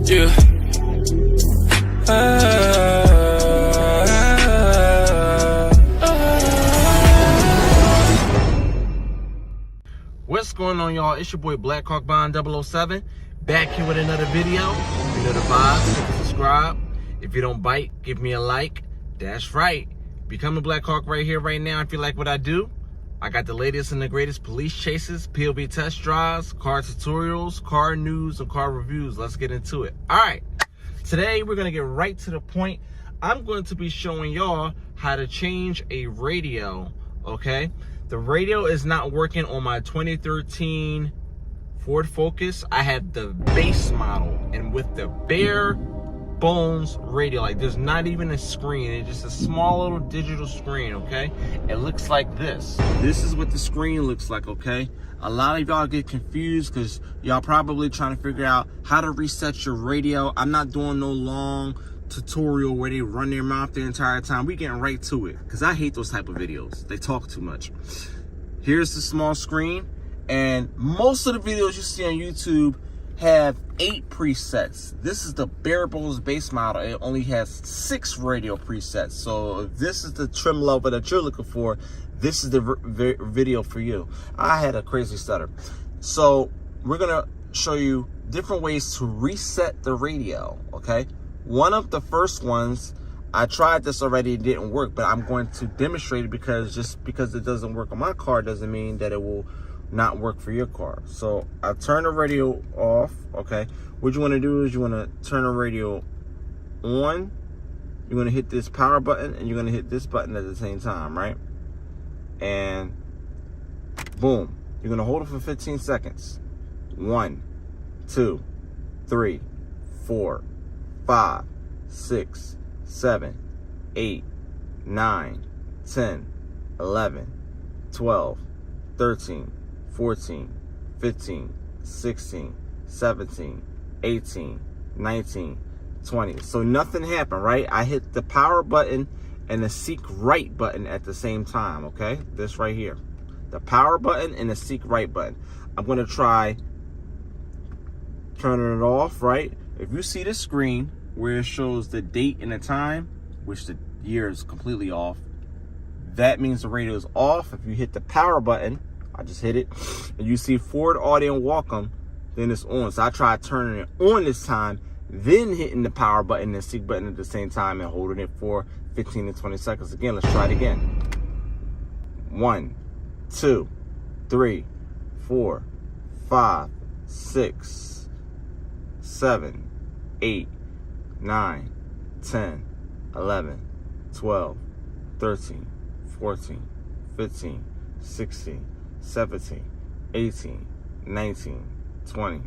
Yeah. What's going on, y'all? It's your boy Blackhawk Bond 007 back here with another video. You know the vibes. Subscribe. If you don't bite, give me a like. That's right. Become a Blackhawk right here, right now. If you like what I do, I got the latest and the greatest police chases, POV test drives, car tutorials, car news, and car reviews. Let's get into it. All right. Today, we're going to get right to the point. I'm going to be showing y'all how to change a radio, okay? The radio is not working on my 2013 Ford Focus. I have the base model, and with the bare bones radio, like there's not even a screen, it's just a small little digital screen, okay? It looks like this. This is what the screen looks like, okay? A lot of y'all get confused because y'all probably trying to figure out how to reset your radio. I'm not doing no long tutorial where they run their mouth the entire time. We getting right to it because I hate those type of videos. They talk too much. Here's the small screen, and most of the videos you see on YouTube have 8 presets. This is the bare bones base model. It only has 6 radio presets. So if this is the trim level that you're looking for, this is the video for you. I had a crazy stutter. So we're gonna show you different ways to reset the radio, okay? One of the first ones, I tried this already, it didn't work, but I'm going to demonstrate it because just because it doesn't work on my car doesn't mean that it will not work for your car. So I turn the radio off, okay? What you wanna do is you wanna turn the radio on, you're gonna hit this power button, and you're gonna hit this button at the same time, right? And boom, you're gonna hold it for 15 seconds. 1, 2, 3, 4, 5, 6, 7, 8, 9, 10, 11, 12, 13, 14, 15, 16, 17, 18, 19, 20. So nothing happened, right? I hit the power button and the seek right button at the same time, okay? This right here. The power button and the seek right button. I'm gonna try turning it off, right? If you see the screen where it shows the date and the time, which the year is completely off, that means the radio is off. If you hit the power button, I just hit it, and you see Ford Audio Welcome, then it's on. So I tried turning it on this time, then hitting the power button and seek button at the same time and holding it for 15 to 20 seconds. Again, let's try it again. 1, 2, 3, 4, 5, 6, 7, 8, 9, 10, 11, 12, 13, 14, 15, 16, 17, 18, 19, 20.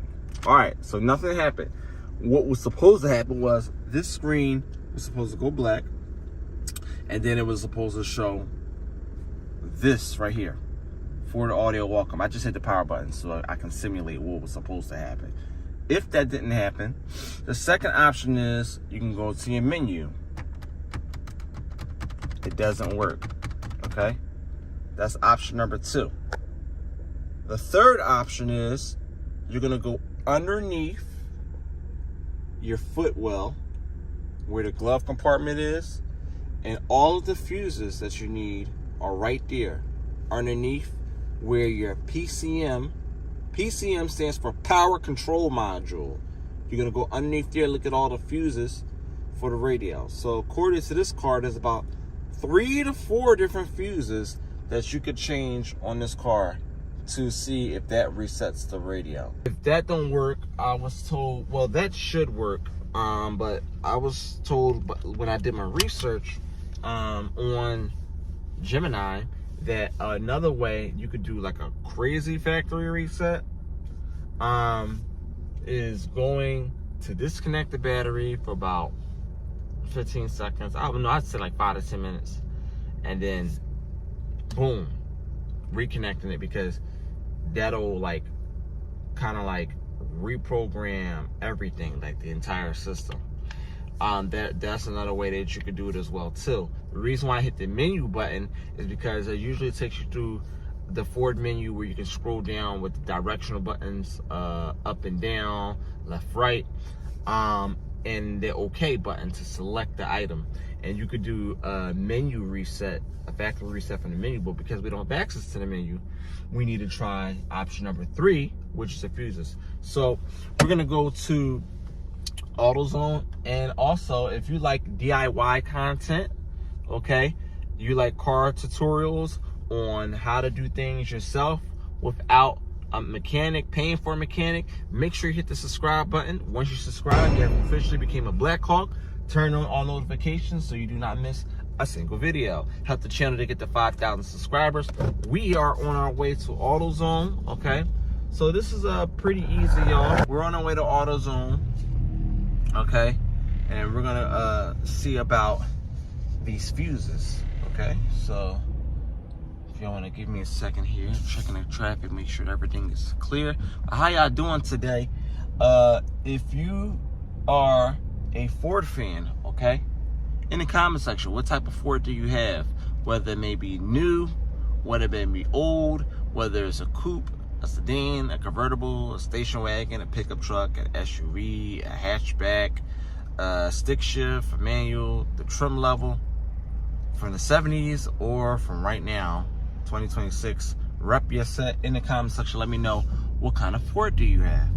All right, so nothing happened. What was supposed to happen was this screen was supposed to go black, and then it was supposed to show this right here, Ford Audio Welcome. I just hit the power button so I can simulate what was supposed to happen. If that didn't happen, the second option is you can go to your menu. It doesn't work, okay? That's option number 2. The third option is you're gonna go underneath your footwell where the glove compartment is, and all of the fuses that you need are right there underneath where your PCM stands for power control module. You're gonna go underneath there, look at all the fuses for the radio. So according to this car, there's about 3 to 4 different fuses that you could change on this car to see if that resets the radio. If that don't work, I was told, well, that should work, but I was told when I did my research on Gemini that another way you could do like a crazy factory reset is going to disconnect the battery for about 15 seconds. I don't know, I'd say like 5 to 10 minutes, and then boom, reconnecting it, because that'll like kind of like reprogram everything, like the entire system. That's another way that you could do it as well too. The reason why I hit the menu button is because it usually takes you through the Ford menu where you can scroll down with the directional buttons, up and down, left, right, and the OK button to select the item. And you could do a menu reset, a factory reset from the menu, but because we don't have access to the menu, we need to try option number 3, which is the fuses. So we're gonna go to AutoZone. And also, if you like DIY content, okay, you like car tutorials on how to do things yourself without a mechanic, paying for a mechanic, make sure you hit the subscribe button. Once you subscribe, you have officially became a Blackhawk. Turn on all notifications so you do not miss a single video. Help the channel to get to 5,000 subscribers. We are on our way to AutoZone, okay? So this is pretty easy, y'all. We're on our way to AutoZone, okay? And we're gonna see about these fuses, okay? So if y'all wanna give me a second here, checking the traffic, make sure that everything is clear. How y'all doing today? If you are a Ford fan, okay, in the comment section, what type of Ford do you have? Whether it may be new, whether it may be old, whether it's a coupe, a sedan, a convertible, a station wagon, a pickup truck, an SUV, a hatchback, a stick shift, a manual, the trim level from the 70s or from right now, 2026. Rep your set in the comment section. Let me know what kind of Ford do you have.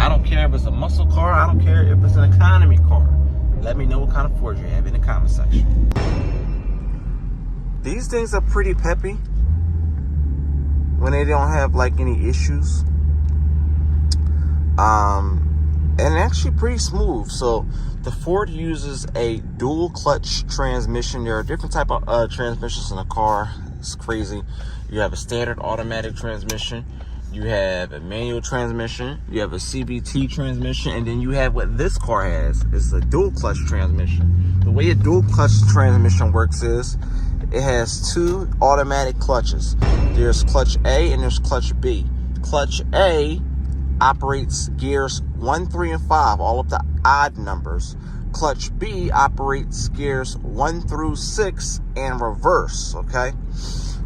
I don't care if it's a muscle car. I don't care if it's an economy car. Let me know what kind of Ford you have in the comment section. These things are pretty peppy when they don't have like any issues. And actually pretty smooth. So the Ford uses a dual clutch transmission. There are different type of transmissions in a car. It's crazy. You have a standard automatic transmission. You have a manual transmission, you have a CVT transmission, and then you have what this car has. It's a dual clutch transmission. The way a dual clutch transmission works is it has 2 automatic clutches. There's clutch A and there's clutch B. Clutch A operates gears 1, 3, and 5, all of the odd numbers. Clutch B operates gears 1 through 6 and reverse, okay?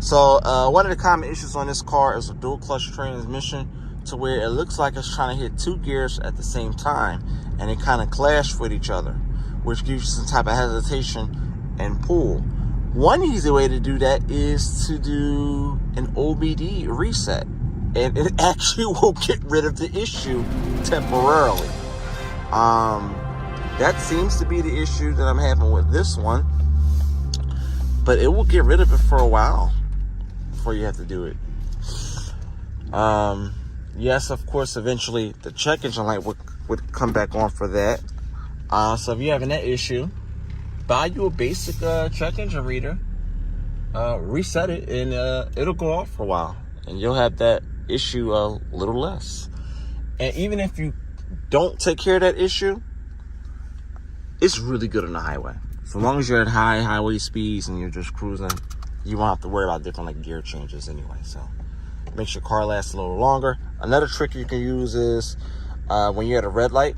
So one of the common issues on this car is a dual clutch transmission, to where it looks like it's trying to hit 2 gears at the same time, and they kind of clash with each other, which gives you some type of hesitation and pull. One easy way to do that is to do an OBD reset, and it actually will get rid of the issue temporarily. That seems to be the issue that I'm having with this one, but it will get rid of it for a while before you have to do it. Yes, of course, eventually the check engine light would come back on for that. So if you're having that issue, buy you a basic check engine reader, reset it, and it'll go off for a while, and you'll have that issue a little less. And even if you don't take care of that issue, it's really good on the highway. So long as you're at high highway speeds and you're just cruising, you won't have to worry about different like gear changes anyway. So it makes your car last a little longer. Another trick you can use is when you're at a red light,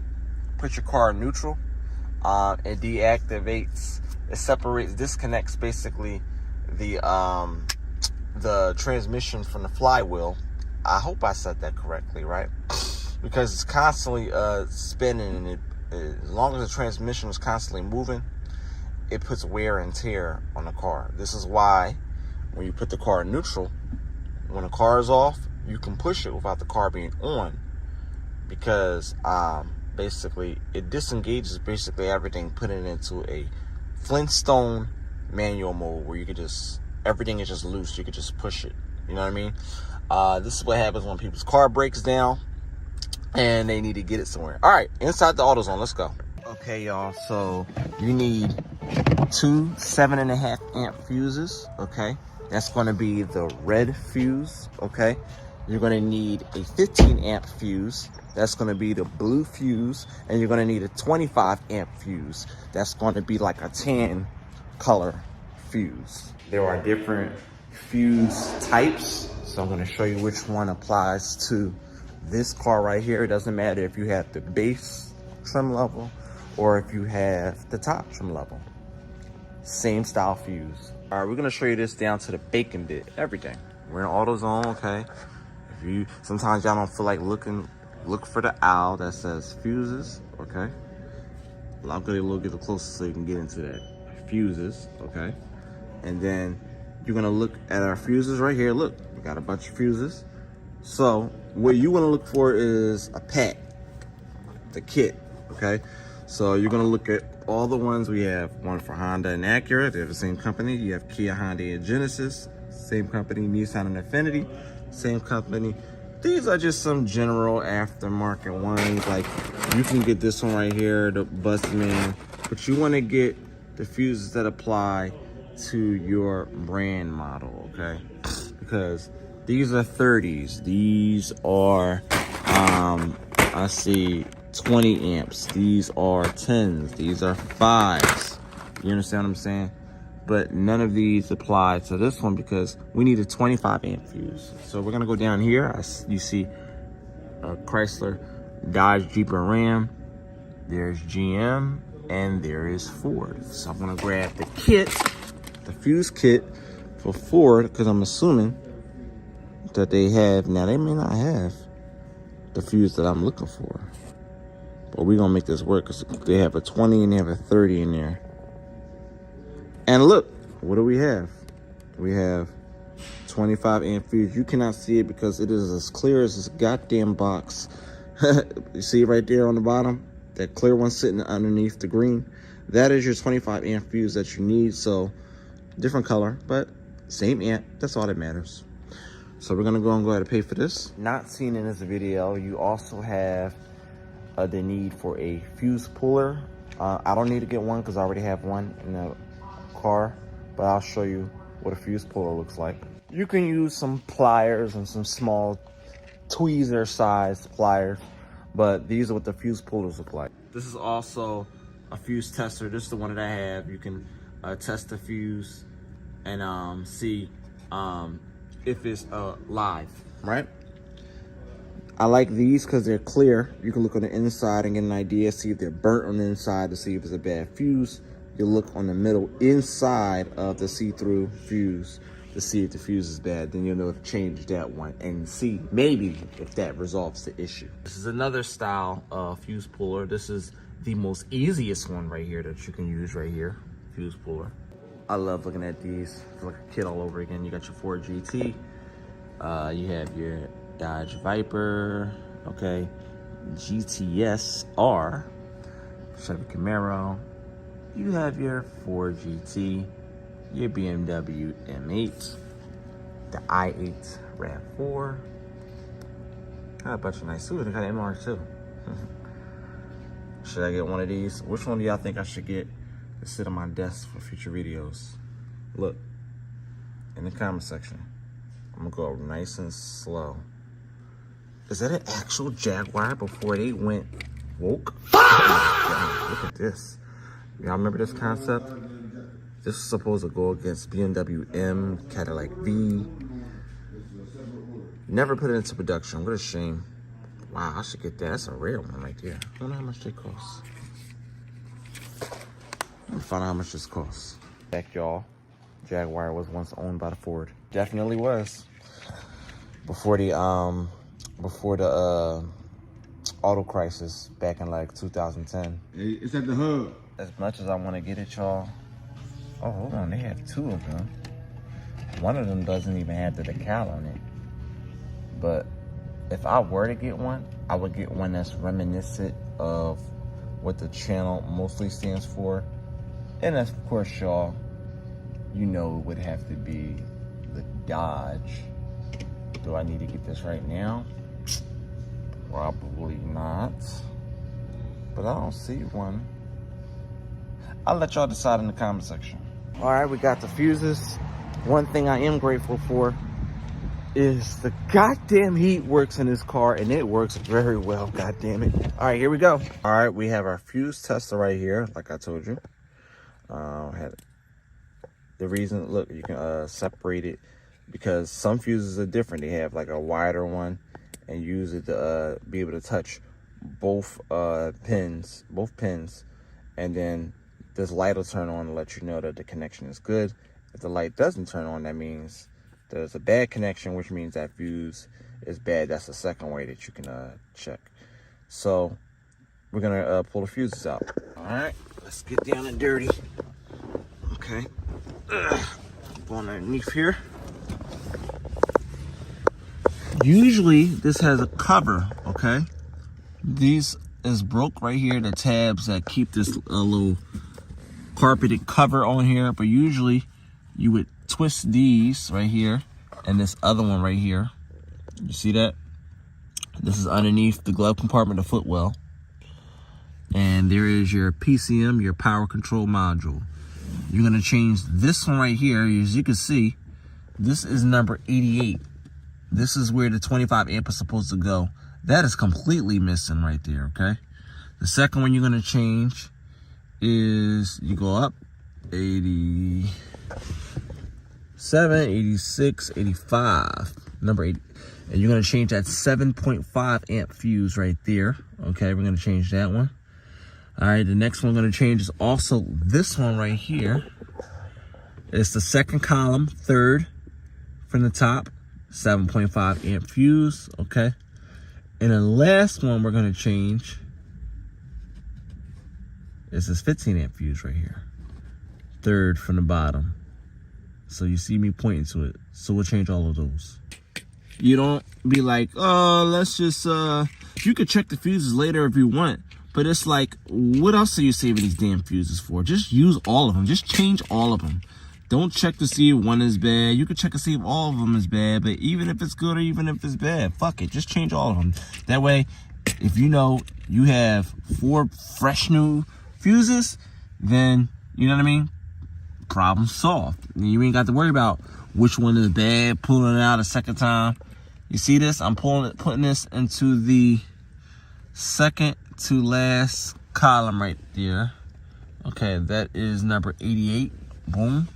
put your car in neutral. It deactivates, it separates, disconnects basically the transmission from the flywheel. I hope I said that correctly, right? Because it's constantly spinning, and as long as the transmission is constantly moving, it puts wear and tear on the car. This is why when you put the car in neutral, when the car is off, you can push it without the car being on, because basically it disengages basically everything, putting it into a Flintstone manual mode where you could just, everything is just loose. You could just push it. You know what I mean? This is what happens when people's car breaks down and they need to get it somewhere. All right, inside the AutoZone, let's go. Okay, y'all, so you need 2 7.5 amp fuses, okay? That's going to be the red fuse, okay? You're going to need a 15 amp fuse. That's going to be the blue fuse. And you're going to need a 25 amp fuse. That's going to be like a tan color fuse. There are different fuse types, so I'm going to show you which one applies to this car right here. It doesn't matter if you have the base trim level or if you have the top trim level. Same style fuse. All right, we're going to show you this down to the bacon bit, everything. We're in AutoZone, okay? If you sometimes y'all don't feel like looking, look for the owl that says fuses, okay? I'm gonna look at the closest so you can get into that. Fuses, okay? And then you're gonna look at our fuses right here. Look, we got a bunch of fuses. So what you wanna look for is a pack, the kit, okay? So you're gonna look at all the ones we have. One for Honda and Acura, they're the same company. You have Kia, Honda, and Genesis, same company. Nissan and Infiniti, same company. These are just some general aftermarket ones. Like you can get this one right here, the Busman, but you wanna get the fuses that apply to your brand model, okay? Because these are 30s. These are, I see 20 amps. These are 10s. These are 5s. You understand what I'm saying? But none of these apply to this one because we need a 25 amp fuse. So we're gonna go down here. You see a Chrysler, Dodge, Jeep, and Ram. There's GM, and there is Ford. So I'm gonna grab the kit, the fuse kit for Ford, because I'm assuming that they have, now they may not have the fuse that I'm looking for. But we're gonna make this work because they have a 20 and they have a 30 in there. And look, what do we have? We have 25 amp fuse. You cannot see it because it is as clear as this goddamn box. You see it right there on the bottom? That clear one sitting underneath the green. That is your 25 amp fuse that you need. So different color, but same amp. That's all that matters. So we're gonna go ahead and pay for this. Not seen in this video, you also have the need for a fuse puller. I don't need to get one because I already have one in the car, but I'll show you what a fuse puller looks like. You can use some pliers and some small tweezer sized pliers, but these are what the fuse pullers look like. This is also a fuse tester. This is the one that I have. You can test the fuse and see if it's live, right? I like these because they're clear. You can look on the inside and get an idea, see if they're burnt on the inside to see if it's a bad fuse. You look on the middle inside of the see-through fuse to see if the fuse is bad. Then you'll know to change that one and see maybe if that resolves the issue. This is another style of fuse puller. This is the most easiest one right here that you can use right here, fuse puller. I love looking at these. It's like a kid all over again. You got your Ford GT. You have your Dodge Viper, okay, GTS R, Chevy Camaro. You have your Ford GT, your BMW M8, the i8 RAV4. Got a bunch of nice suits. They got an MR too. Should I get one of these? Which one do y'all think I should get to sit on my desk for future videos? Look in the comment section. I'm gonna go nice and slow. Is that an actual Jaguar before they went woke? Oh, look at this. Y'all remember this concept? This is supposed to go against BMW M, Cadillac V. Never put it into production. What a shame. Wow, I should get that. That's a rare one right there. I wonder how much they cost. Let me find out how much this costs. Back, y'all. Jaguar was once owned by the Ford. Definitely was. Before the auto crisis back in like 2010. It's at the hub. As much as I want to get it, y'all. Oh, hold on, they have two of them. One of them doesn't even have the decal on it. But if I were to get one, I would get one that's reminiscent of what the channel mostly stands for. And of course, y'all, you know it would have to be the Dodge. Do I need to get this right now? Probably not. But I don't see one. I'll let y'all decide in the comment section. All right, we got the fuses. One thing I am grateful for is the goddamn heat works in this car, and it works very well, goddamn it. All right, here we go. All right, we have our fuse tester right here, like I told you. The reason, look, you can separate it because some fuses are different. They have like a wider one and use it to be able to touch both pins, and then this light will turn on to let you know that the connection is good. If the light doesn't turn on, that means there's a bad connection, which means that fuse is bad. That's the second way that you can check. So we're gonna pull the fuses out. All right, let's get down and dirty. Okay, go underneath here. Usually this has a cover, okay? These is broke right here, the tabs that keep this little carpeted cover on here, but usually you would twist these right here and this other one right here. You see that? This is underneath the glove compartment of the footwell. And there is your PCM, your power control module. You're gonna change this one right here. As you can see, this is number 88. This is where the 25 amp is supposed to go. That is completely missing right there, okay? The second one you're gonna change is, you go up 87, 86, 85, number 80. And you're gonna change that 7.5 amp fuse right there. Okay, we're gonna change that one. All right, the next one I'm gonna change is also this one right here. It's the second column, third from the top, 7.5 amp fuse, okay? And the last one we're gonna change is this 15 amp fuse right here. Third from the bottom. So you see me pointing to it. So we'll change all of those. You don't be like, oh, let's just, you could check the fuses later if you want. But it's like, what else are you saving these damn fuses for? Just use all of them. Just change all of them. Don't check to see if one is bad. You can check to see if all of them is bad. But even if it's good or even if it's bad, fuck it. Just change all of them. That way, if you know you have 4 fresh new fuses, then, you know what I mean? Problem solved. You ain't got to worry about which one is bad, pulling it out a second time. You see this? I'm putting this into the second to last column right there. Okay, that is number 88. Boom.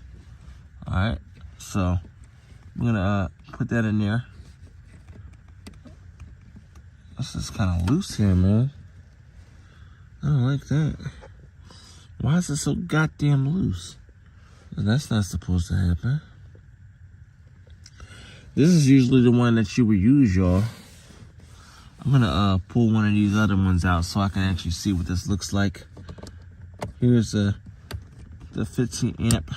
All right, so I'm gonna put that in there. This is kind of loose here, man. I don't like that. Why is it so goddamn loose? That's not supposed to happen. This is usually the one that you would use, y'all. I'm gonna pull one of these other ones out so I can actually see what this looks like. Here's the 15 amp.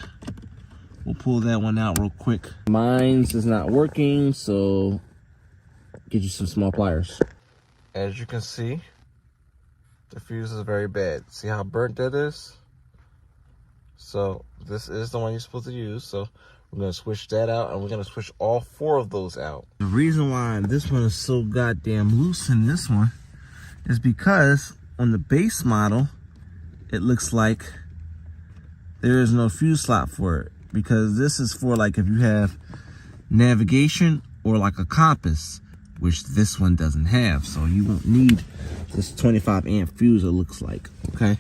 We'll pull that one out real quick. Mine's is not working, so get you some small pliers. As you can see, the fuse is very bad. See how burnt that is? So this is the one you're supposed to use. So we're gonna switch that out, and we're gonna switch all 4 of those out. The reason why this one is so goddamn loose in this one is because on the base model, it looks like there is no fuse slot for it, because this is for like if you have navigation or like a compass, which this one doesn't have. So you won't need this 25 amp fuse, it looks like, okay?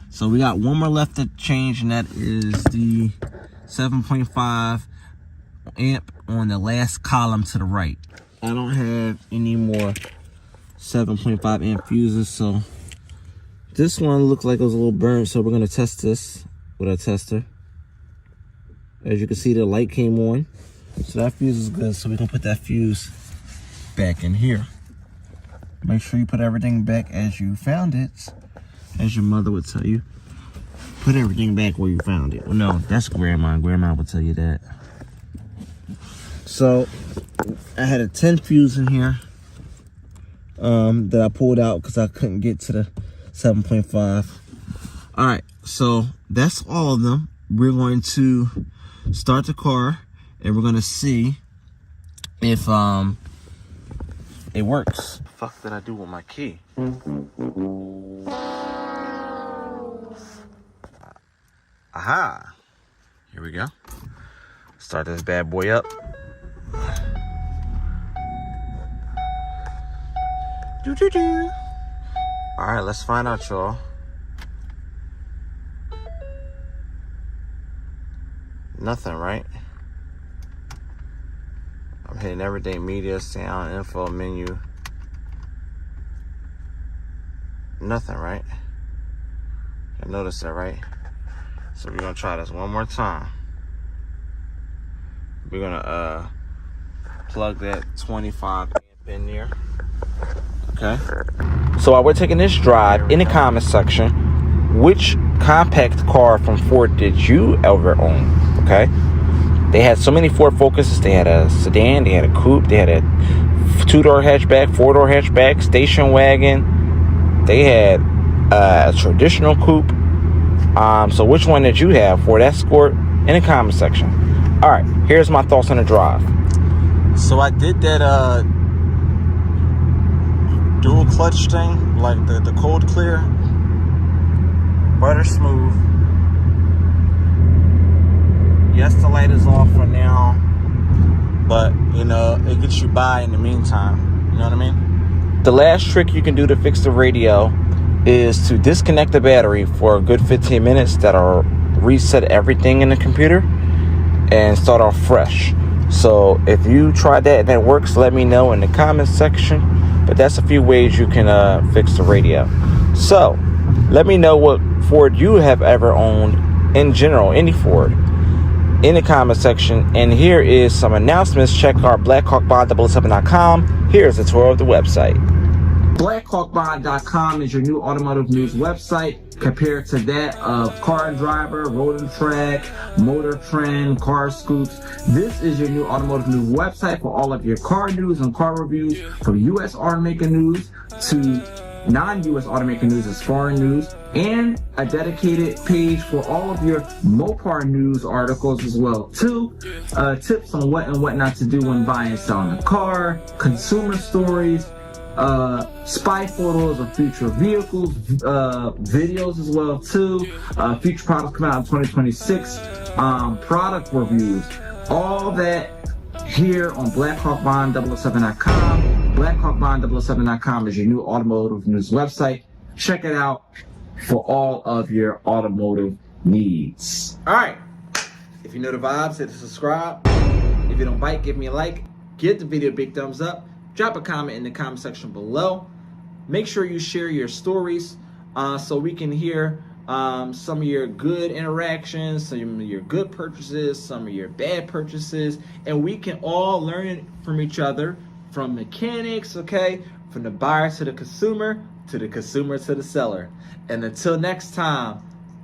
So we got one more left to change, and that is the 7.5 amp on the last column to the right. I don't have any more 7.5 amp fuses, so this one looks like it was a little burnt, so we're gonna test this with a tester. As you can see, the light came on, so that fuse is good. So we're gonna put that fuse back in here. Make sure you put everything back as you found it. As your mother would tell you, put everything back where you found it. Well, no, that's grandma. Grandma would tell you that. So I had a 10 fuse in here that I pulled out because I couldn't get to the 7.5. All right, so that's all of them. We're going to start the car, and we're going to see if it works. The fuck did I do with my key? Aha! Here we go. Start this bad boy up. Do-do-do. All right, let's find out, y'all. Nothing, right? I'm hitting everything: media, sound, info, menu. Nothing, right? You notice that, right? So we're gonna try this one more time. We're gonna plug that 25 amp in there. Okay. So while we're taking this drive, in the comment section, which compact car from Ford did you ever own? Okay. They had so many Ford Focuses. They had a sedan, they had a coupe, they had a 2-door hatchback, 4-door hatchback, station wagon. They had a traditional coupe. So which one did you have? Ford Escort? In the comment section. All right, here's my thoughts on the drive. So I did that dual clutch thing, like the cold clear, butter smooth. Yes, the light is off for now, but you know, it gets you by in the meantime. You know what I mean? The last trick you can do to fix the radio is to disconnect the battery for a good 15 minutes. That'll reset everything in the computer and start off fresh. So if you try that and that works, let me know in the comment section. But that's a few ways you can fix the radio. So let me know what Ford you have ever owned in general, any Ford, in the comment section. And here is some announcements. Check our blackhawkbond007.com. Here's a tour of the website. Blackhawkbond.com is your new automotive news website compared to that of Car and Driver, Road and Track, Motor Trend, Car Scoops. This is your new automotive news website for all of your car news and car reviews, from U.S. automaker news to non-U.S. automaker news as foreign news, and a dedicated page for all of your Mopar news articles as well too. Tips on what and what not to do when buying and selling a car, consumer stories, spy photos of future vehicles, videos as well too, future products coming out in 2026, product reviews, all that here on blackhawkbond007.com. blackhawkbond007.com is your new automotive news website. Check it out for all of your automotive needs. All right, if you know the vibes, hit the subscribe. If you don't bite, give me a like, give the video a big thumbs up. Drop a comment in the comment section below. Make sure you share your stories so we can hear some of your good interactions, some of your good purchases, some of your bad purchases, and we can all learn from each other, from mechanics, okay, from the buyer to the consumer to the seller. And until next time,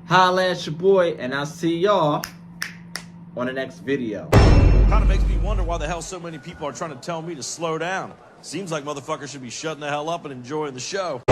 holla at your boy, and I'll see y'all on the next video. Kind of makes me wonder why the hell so many people are trying to tell me to slow down. Seems like motherfuckers should be shutting the hell up and enjoying the show.